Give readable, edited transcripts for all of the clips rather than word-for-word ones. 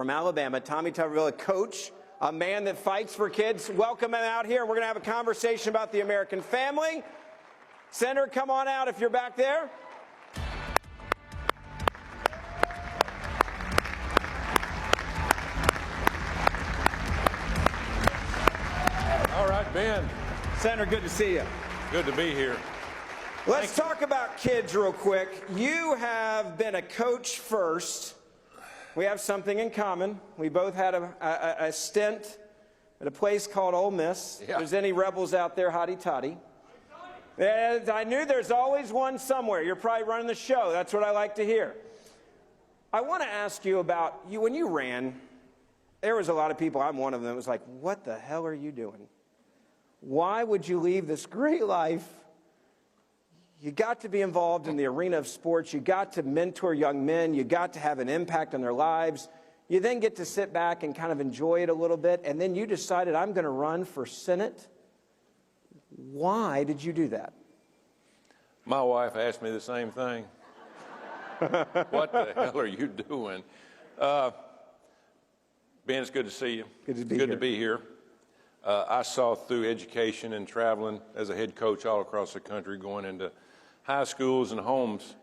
from Alabama, Tommy Tuberville, a coach, a man that fights for kids. Welcome him out here. We're going to have a conversation about the American family. Senator, come on out if you're back there. All right, Ben. Senator, good to see you. Good to be here. Let's talk about kids real quick. You have been a coach first. We have something in common. We both had a stint at a place called Ole Miss. Yeah. If there's any rebels out there, hotty toddy. I knew there's always one somewhere. You're probably running the show. That's what I like to hear. I want to ask you about you when you ran. There was a lot of people, I'm one of them, that was like, what the hell are you doing? Why would you leave this great life? You got to be involved in the arena of sports. You got to mentor young men. You got to have an impact on their lives. You then get to sit back and kind of enjoy it a little bit. And then you decided, I'm going to run for Senate. Why did you do that? My wife asked me the same thing. What the hell are you doing? Ben, it's good to see you. Good to be here. I saw through education and traveling as a head coach all across the country, going into high schools and homes,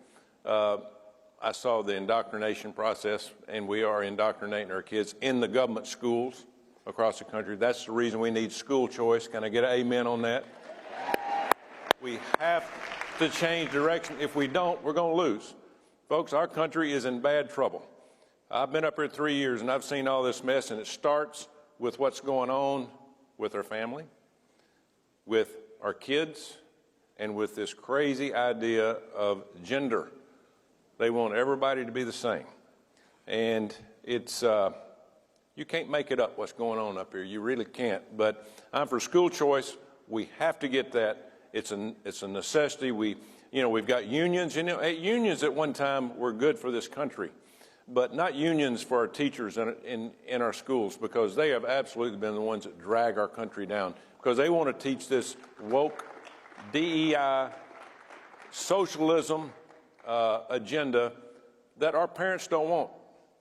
I saw the indoctrination process, and we are indoctrinating our kids in the government schools across the country. That's the reason we need school choice. Can I get an amen on that? We have to change direction. If we don't, we're going to lose. Folks, our country is in bad trouble. I've been up here 3 years, and I've seen all this mess, and it starts with what's going on with our family, with our kids, and with this crazy idea of gender. They want everybody to be the same. And it's, you can't make it up what's going on up here. You really can't. But I'm for school choice. We have to get that. It's a necessity. We've got unions. Unions at one time were good for this country, but not unions for our teachers in our schools, because they have absolutely been the ones that drag our country down, because they want to teach this woke DEI socialism agenda that our parents don't want.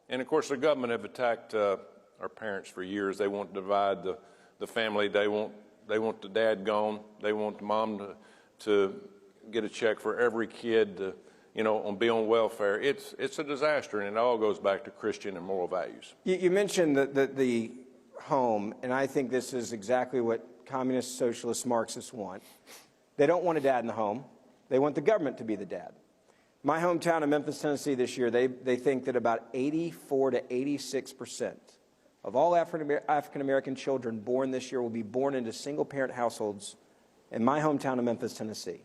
And of course the government have attacked our parents for years. They want to divide the family. They want the dad gone. They want the mom to get a check for every kid to, be on welfare. It's a disaster, and it all goes back to Christian and moral values. You mentioned the home, and I think this is exactly what communist, socialist, Marxists want. They don't want a dad in the home. They want the government to be the dad. My hometown of Memphis, Tennessee this year, they think that about 84 to 86% of all African-American children born this year will be born into single-parent households in my hometown of Memphis, Tennessee.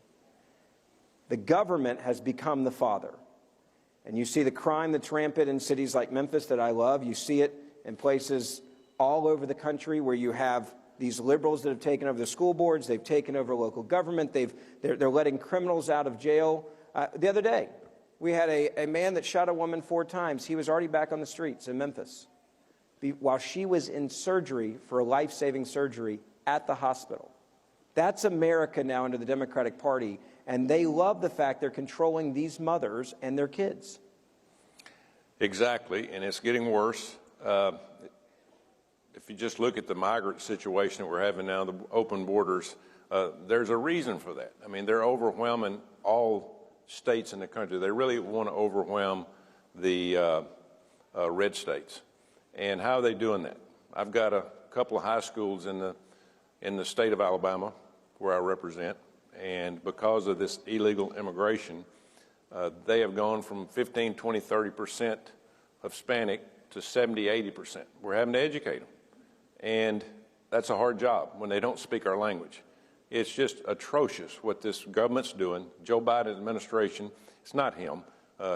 The government has become the father. And you see the crime that's rampant in cities like Memphis that I love. You see it in places all over the country where you have these liberals that have taken over the school boards. They've taken over local government. They're letting criminals out of jail. The other day, we had a man that shot a woman 4 times. He was already back on the streets in Memphis while she was in surgery for a life-saving surgery at the hospital. That's America now under the Democratic Party, and they love the fact they're controlling these mothers and their kids. Exactly, and it's getting worse. If you just look at the migrant situation that we're having now, the open borders, there's a reason for that. I mean, they're overwhelming all states in the country. They really want to overwhelm the red states. And how are they doing that? I've got a couple of high schools in the state of Alabama where I represent, and because of this illegal immigration, they have gone from 15, 20, 30% Hispanic to 70, 80%. We're having to educate them. And that's a hard job when they don't speak our language. It's just atrocious what this government's doing. Joe Biden administration, it's not him.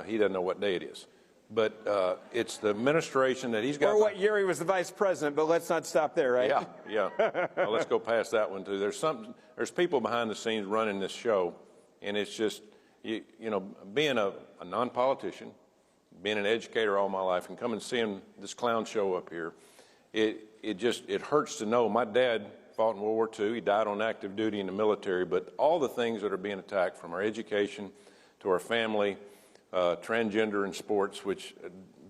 He doesn't know what day it is. But it's the administration that he's got. Or what year he was the vice president, but let's not stop there, right? Yeah. Well, let's go past that one, too. There's people behind the scenes running this show, and it's just, being a non-politician, being an educator all my life, and coming and seeing this clown show up here, it hurts to know. My dad fought in World War II. He died on active duty in the military, but all the things that are being attacked, from our education to our family, transgender in sports, which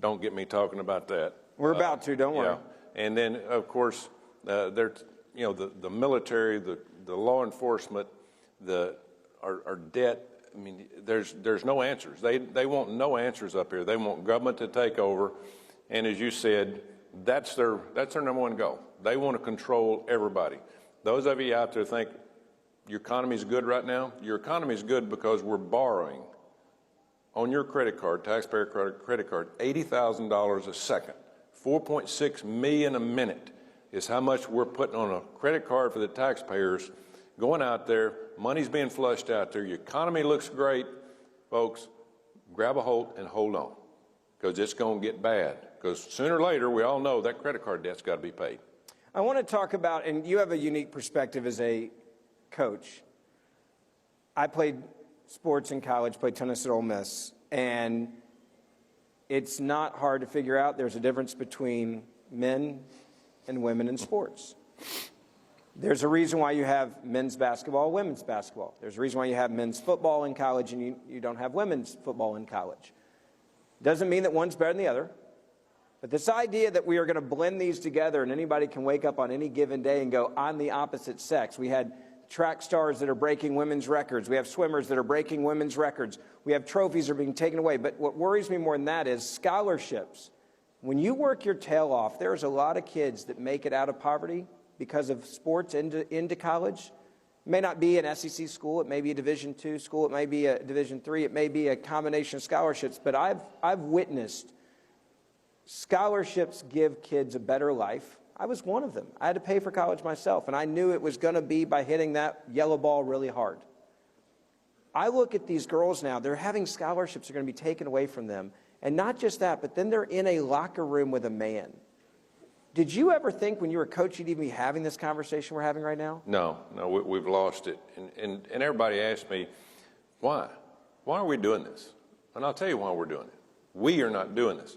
don't get me talking about that. We're about to, don't worry. Yeah. And then, of course, the military, the law enforcement, our debt. I mean, there's no answers. They want no answers up here. They want government to take over, and as you said, that's their number one goal. They want to control everybody. Those of you out there think your economy is good right now. Your economy is good because we're borrowing on your credit card, taxpayer credit card, $80,000 a second, 4.6 million a minute is how much we're putting on a credit card for the taxpayers. Going out there, money's being flushed out there. Your economy looks great, folks. Grab a hold and hold on, because it's going to get bad. Because sooner or later, we all know that credit card debt's got to be paid. I want to talk about, and you have a unique perspective as a coach. I played sports in college, played tennis at Ole Miss, and it's not hard to figure out there's a difference between men and women in sports. There's a reason why you have men's basketball, women's basketball. There's a reason why you have men's football in college and you don't have women's football in college. Doesn't mean that one's better than the other. But this idea that we are going to blend these together and anybody can wake up on any given day and go, I'm the opposite sex. We had track stars that are breaking women's records. We have swimmers that are breaking women's records. We have trophies that are being taken away. But what worries me more than that is scholarships. When you work your tail off, there's a lot of kids that make it out of poverty because of sports into college. It may not be an SEC school. It may be a Division II school. It may be a Division III. It may be a combination of scholarships. But I've witnessed scholarships give kids a better life. I was one of them. I had to pay for college myself, and I knew it was going to be by hitting that yellow ball really hard. I look at these girls now. They're having scholarships that are going to be taken away from them. And not just that, but then they're in a locker room with a man. Did you ever think when you were a coach you'd even be having this conversation we're having right now? No, we've lost it. And everybody asks me, why? Why are we doing this? And I'll tell you why we're doing it. We are not doing this.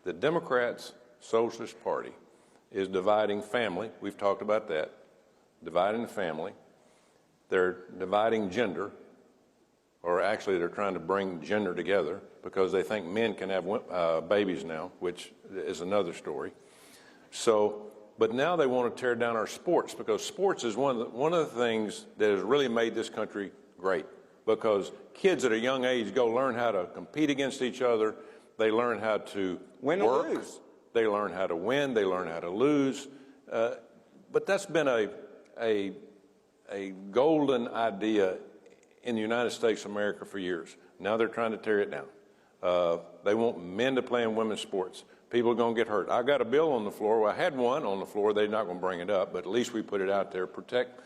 The Democrats' Socialist Party is dividing family. We've talked about that. Dividing the family. They're dividing gender, or actually they're trying to bring gender together because they think men can have babies now, which is another story. So, but now they want to tear down our sports because sports is one of the things that has really made this country great, because kids at a young age go learn how to compete against each other. They learn how to win work. or lose. They learn how to win. They learn how to lose. But that's been a golden idea in the United States of America for years. Now they're trying to tear it down. They want men to play in women's sports. People are going to get hurt. I got a bill on the floor. Well, I had one on the floor. They're not going to bring it up, but at least we put it out there. Protect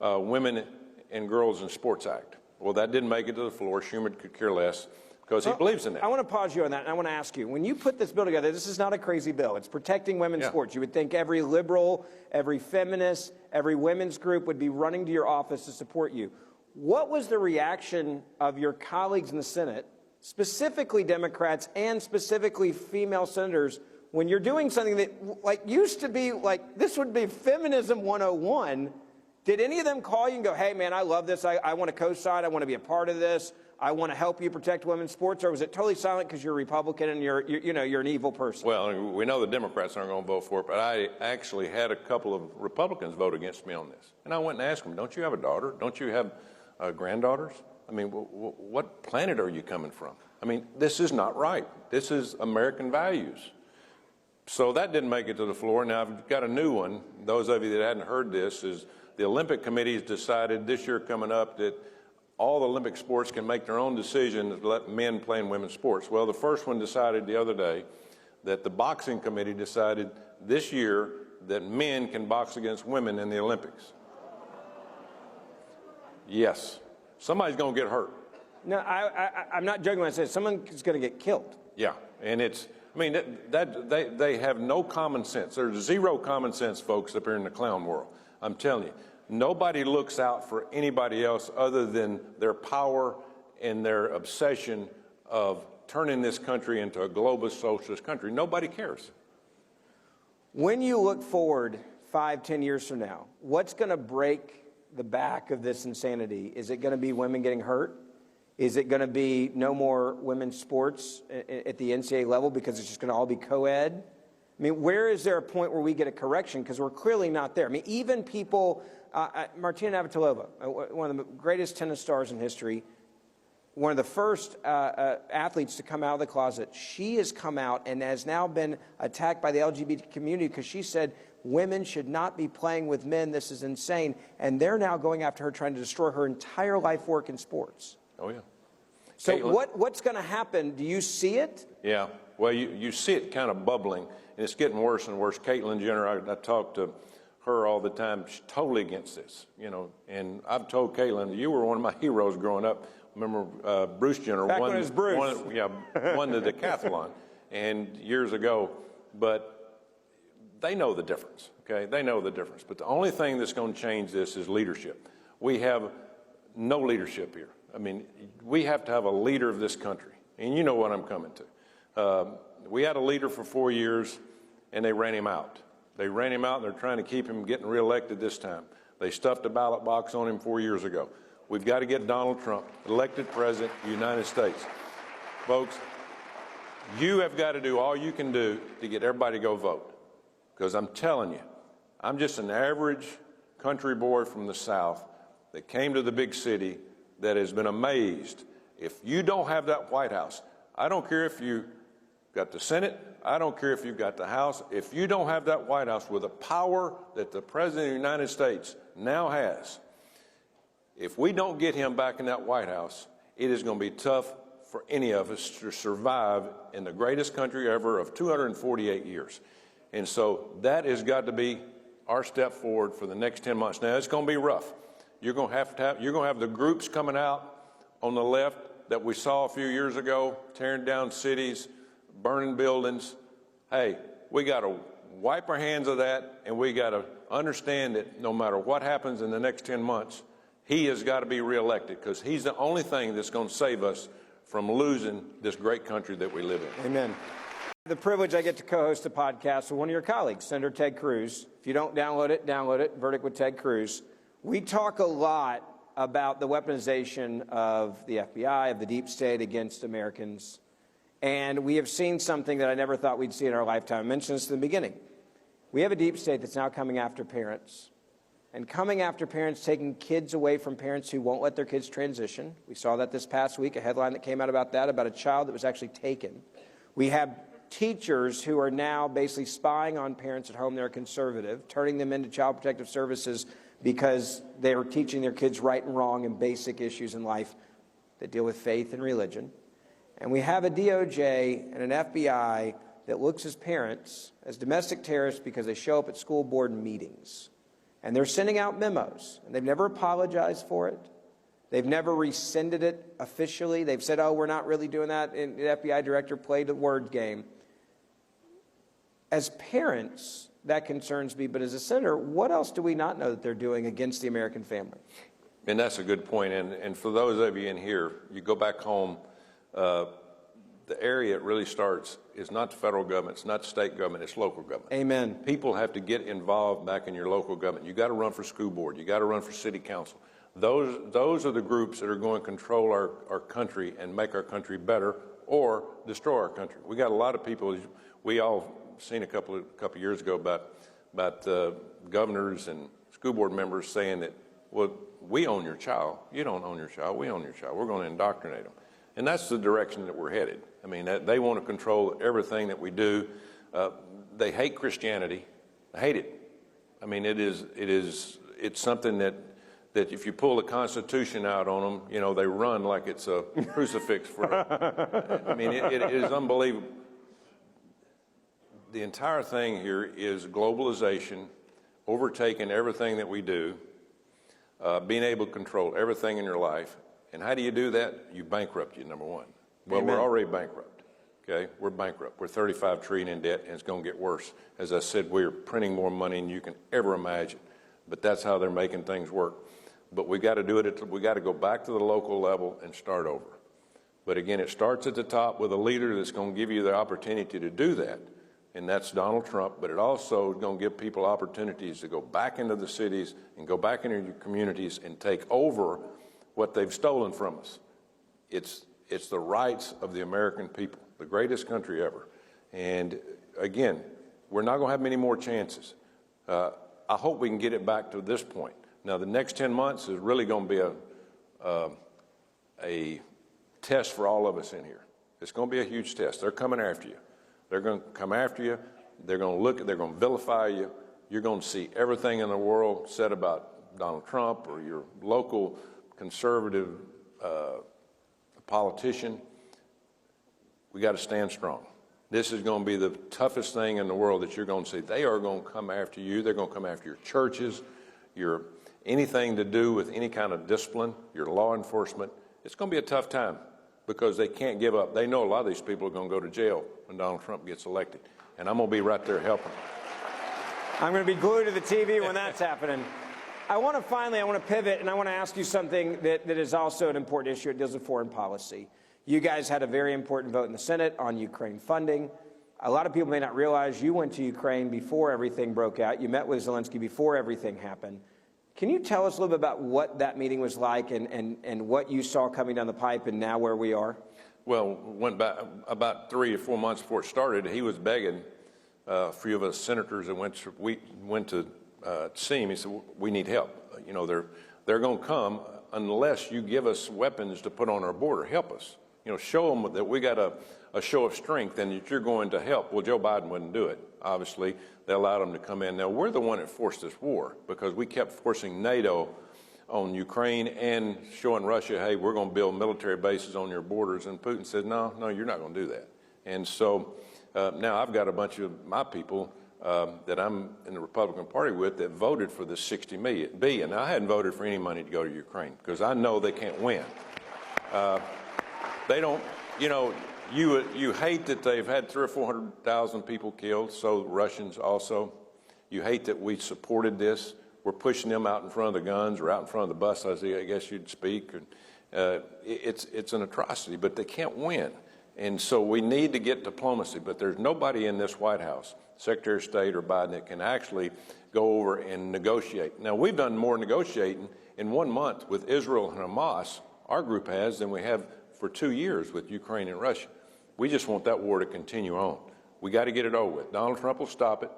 Women and Girls in Sports Act. Well, that didn't make it to the floor. Schumer could care less because he believes in that. I want to pause you on that, and I want to ask you, when you put this bill together, this is not a crazy bill. It's protecting women's sports. You would think every liberal, every feminist, every women's group would be running to your office to support you. What was the reaction of your colleagues in the Senate, specifically Democrats and specifically female senators, when you're doing something that used to be this would be feminism 101? Did any of them call you and go, hey, man, I love this. I want to co-sign. I want to be a part of this. I want to help you protect women's sports? Or was it totally silent because you're a Republican and you're an evil person? Well, we know the Democrats aren't going to vote for it, but I actually had a couple of Republicans vote against me on this. And I went and asked them, don't you have a daughter? Don't you have granddaughters? I mean, what planet are you coming from? I mean, this is not right. This is American values. So that didn't make it to the floor. Now, I've got a new one. Those of you that hadn't heard this is the Olympic Committee has decided this year coming up that all the Olympic sports can make their own decision to let men play in women's sports. Well, the first one decided the other day that the boxing committee decided this year that men can box against women in the Olympics. Yes. Somebody's going to get hurt. No, I'm not joking when I say someone's going to get killed. Yeah, and they have no common sense. There's zero common sense, folks, up here in the clown world. I'm telling you, nobody looks out for anybody else other than their power and their obsession of turning this country into a globalist socialist country. Nobody cares. When you look forward 5, 10 years from now, what's going to break the back of this insanity? Is it going to be women getting hurt? Is it going to be no more women's sports at the NCAA level because it's just going to all be co-ed? I mean, where is there a point where we get a correction? Because we're clearly not there. I mean, even people, Martina Navratilova, one of the greatest tennis stars in history, one of the first athletes to come out of the closet, she has come out and has now been attacked by the LGBT community because she said women should not be playing with men. This is insane. And they're now going after her, trying to destroy her entire life work in sports. Oh, yeah. So Caitlin, what's going to happen? Do you see it? Yeah. Well, you see it kind of bubbling, and it's getting worse and worse. Caitlin Jenner, I talk to her all the time. She's totally against this, you know. And I've told Caitlin, you were one of my heroes growing up. Remember Bruce Jenner Back when it was Bruce. won the decathlon and years ago. But they know the difference, okay? They know the difference. But the only thing that's going to change this is leadership. We have no leadership here. I mean, we have to have a leader of this country, and you know what I'm coming to. We had a leader for 4 years, and they ran him out. They ran him out, and they're trying to keep him getting reelected this time. They stuffed a ballot box on him 4 years ago. We've got to get Donald Trump elected president of the United States. Folks, you have got to do all you can do to get everybody to go vote. Because I'm telling you, I'm just an average country boy from the South that came to the big city that has been amazed. If you don't have that White House, I don't care if you got the Senate, I don't care if you've got the House, if you don't have that White House with the power that the President of the United States now has, if we don't get him back in that White House, it is going to be tough for any of us to survive in the greatest country ever of 248 years. And so that has got to be our step forward for the next 10 months. Now, it's going to be rough. You're going to have the groups coming out on the left that we saw a few years ago, tearing down cities, burning buildings. Hey, we got to wipe our hands of that, and we got to understand that no matter what happens in the next 10 months, he has got to be reelected, because he's the only thing that's going to save us from losing this great country that we live in. Amen. The privilege I get to co-host a podcast with one of your colleagues, Senator Ted Cruz. If you don't download it, Verdict with Ted Cruz. We talk a lot about the weaponization of the FBI, of the deep state against Americans. And we have seen something that I never thought we'd see in our lifetime. I mentioned this in the beginning. We have a deep state that's now coming after parents. And coming after parents, taking kids away from parents who won't let their kids transition. We saw that this past week, a headline that came out about that, about a child that was actually taken. We have teachers who are now basically spying on parents at home that are conservative, turning them into child protective services because they are teaching their kids right and wrong and basic issues in life that deal with faith and religion. And we have a DOJ and an FBI that looks as parents as domestic terrorists because they show up at school board meetings. And they're sending out memos, and they've never apologized for it. They've never rescinded it officially. They've said, oh, we're not really doing that, and the FBI director played a word game. As parents, that concerns me, but as a senator, what else do we not know that they're doing against the American family? And that's a good point. And for those of you in here, you go back home, the area it really starts is not the federal government, it's not the state government, it's local government. Amen. People have to get involved back in your local government. You got to run for school board. You got to run for city council. Those are the groups that are going to control our country and make our country better or destroy our country. We got a lot of people. We all seen a couple of years ago about governors and school board members saying that, well, we own your child. You don't own your child. We own your child. We're going to indoctrinate them. And that's the direction that we're headed. I mean, they want to control everything that we do. They hate Christianity. They hate it. I mean, it's something that if you pull the Constitution out on them, you know, they run like it's a crucifix for them. I mean, it is unbelievable. The entire thing here is globalization, overtaking everything that we do, being able to control everything in your life. And how do you do that? You bankrupt you, number one. Well, Amen. We're already bankrupt, okay? We're bankrupt. We're $35 trillion in debt, and it's going to get worse. As I said, we're printing more money than you can ever imagine. But that's how they're making things work. But we got to do it. We got to go back to the local level and start over. But again, it starts at the top with a leader that's going to give you the opportunity to do that, and that's Donald Trump. But it also is going to give people opportunities to go back into the cities and go back into your communities and take over what they've stolen from us. It's the rights of the American people, the greatest country ever. And again, we're not going to have many more chances. I hope we can get it back to this point. Now, the next 10 months is really going to be a test for all of us in here. It's going to be a huge test. They're coming after you. They're going to come after you. They're going to look, they're going to vilify you. You're going to see everything in the world said about Donald Trump or your local conservative politician. We got to stand strong. This is going to be the toughest thing in the world that you're going to see. They are going to come after you. They're going to come after your churches, your anything to do with any kind of discipline, your law enforcement. It's going to be a tough time because they can't give up. They know a lot of these people are going to go to jail when Donald Trump gets elected, and I'm going to be right there helping. I'm going to be glued to the TV when that's happening. I want to pivot, and I want to ask you something that is also an important issue. It deals with foreign policy. You guys had a very important vote in the Senate on Ukraine funding. A lot of people may not realize you went to Ukraine before everything broke out. You met with Zelensky before everything happened. Can you tell us a little bit about what that meeting was like and what you saw coming down the pipe and now where we are? Well, went back about 3 or 4 months before it started. He was begging a few of us senators that we went to see him. He said, "We need help. You know, they're going to come unless you give us weapons to put on our border. Help us. You know, show them that we got a show of strength and that you're going to help." Well, Joe Biden wouldn't do it. Obviously, they allowed them to come in. Now, we're the one that forced this war because we kept forcing NATO on Ukraine and showing Russia, hey, we're going to build military bases on your borders. And Putin said, no, you're not going to do that. And so now I've got a bunch of my people that I'm in the Republican Party with that voted for the $60 billion. Now, I hadn't voted for any money to go to Ukraine because I know they can't win. They don't, you know, you hate that they've had 300,000 or 400,000 people killed, so Russians also. You hate that we supported this. We're pushing them out in front of the guns or out in front of the bus, I guess you'd speak. It's an atrocity, but they can't win. And so we need to get diplomacy, but there's nobody in this White House, Secretary of State or Biden, that can actually go over and negotiate. Now, we've done more negotiating in 1 month with Israel and Hamas, our group has, than we have for 2 years with Ukraine and Russia. We just want that war to continue on. We got to get it over with. Donald Trump will stop it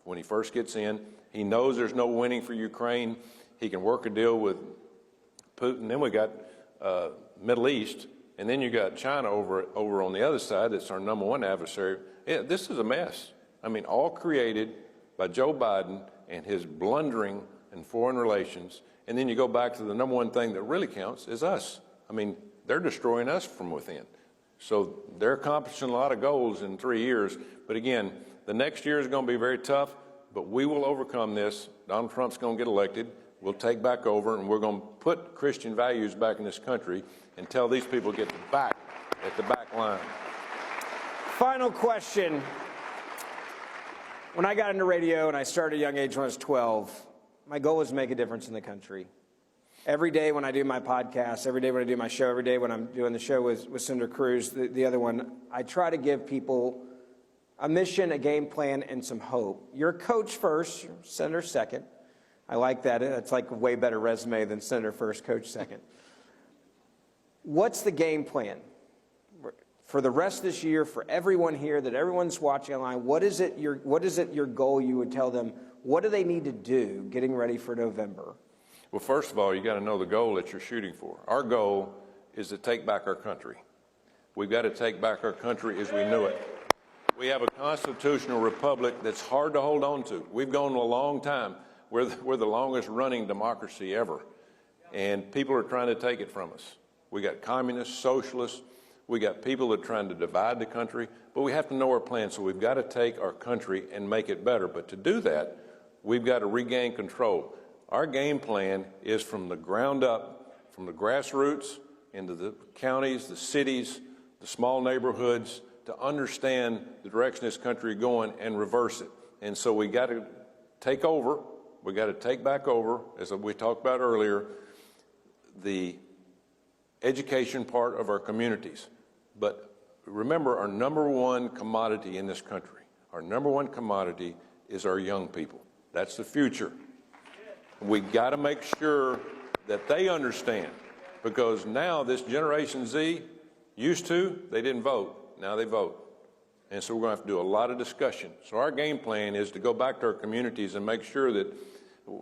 when he first gets in. He knows there's no winning for Ukraine. He can work a deal with Putin. Then we got Middle East, and then you got China over on the other side. That's our number one adversary. Yeah, this is a mess. I mean, all created by Joe Biden and his blundering in foreign relations. And then you go back to the number one thing that really counts is us. I mean, they're destroying us from within. So they're accomplishing a lot of goals in 3 years. But again, the next year is going to be very tough, but we will overcome this. Donald Trump's going to get elected. We'll take back over, and we're going to put Christian values back in this country and tell these people to get back at the back line. Final question. When I got into radio and I started at a young age when I was 12, my goal was to make a difference in the country. Every day when I do my podcast, every day when I do my show, every day when I'm doing the show with Senator Cruz, the other one, I try to give people a mission, a game plan, and some hope. You're a coach first, you're Senator second. I like that. It's like a way better resume than Senator first, coach second. What's the game plan for the rest of this year, for everyone here, that everyone's watching online? What is it your goal you would tell them? What do they need to do getting ready for November? Well, first of all, you got to know the goal that you're shooting for. Our goal is to take back our country. We've got to take back our country as we knew it. We have a constitutional republic that's hard to hold on to. We've gone a long time. We're the longest running democracy ever. And people are trying to take it from us. We got communists, socialists. We got people that are trying to divide the country. But we have to know our plan. So we've got to take our country and make it better. But to do that, we've got to regain control. Our game plan is from the ground up, from the grassroots into the counties, the cities, the small neighborhoods, to understand the direction this country is going and reverse it. And so we got to take over. We got to take back over, as we talked about earlier, the education part of our communities. But remember, our number one commodity in this country, our number one commodity is our young people. That's the future. We got to make sure that they understand, because now this Generation Z they didn't vote. Now they vote. And so we're going to have to do a lot of discussion. So our game plan is to go back to our communities and make sure that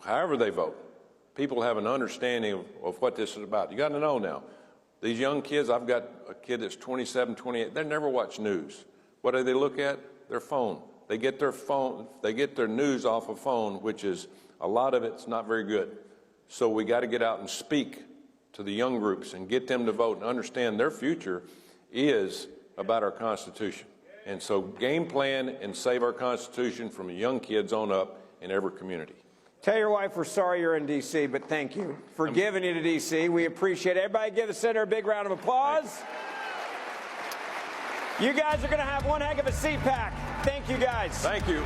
however they vote, people have an understanding of what this is about. You got to know now, these young kids, I've got a kid that's 27, 28, they never watch news. What do they look at? Their phone. They get their news off a phone, which is, a lot of it's not very good. So we got to get out and speak to the young groups and get them to vote and understand their future is about our Constitution. And so game plan and save our Constitution from young kids on up in every community. Tell your wife we're sorry you're in D.C., but thank you for giving you to D.C. We appreciate it. Everybody give the senator a big round of applause. You guys are going to have one heck of a CPAC. Thank you, guys. Thank you.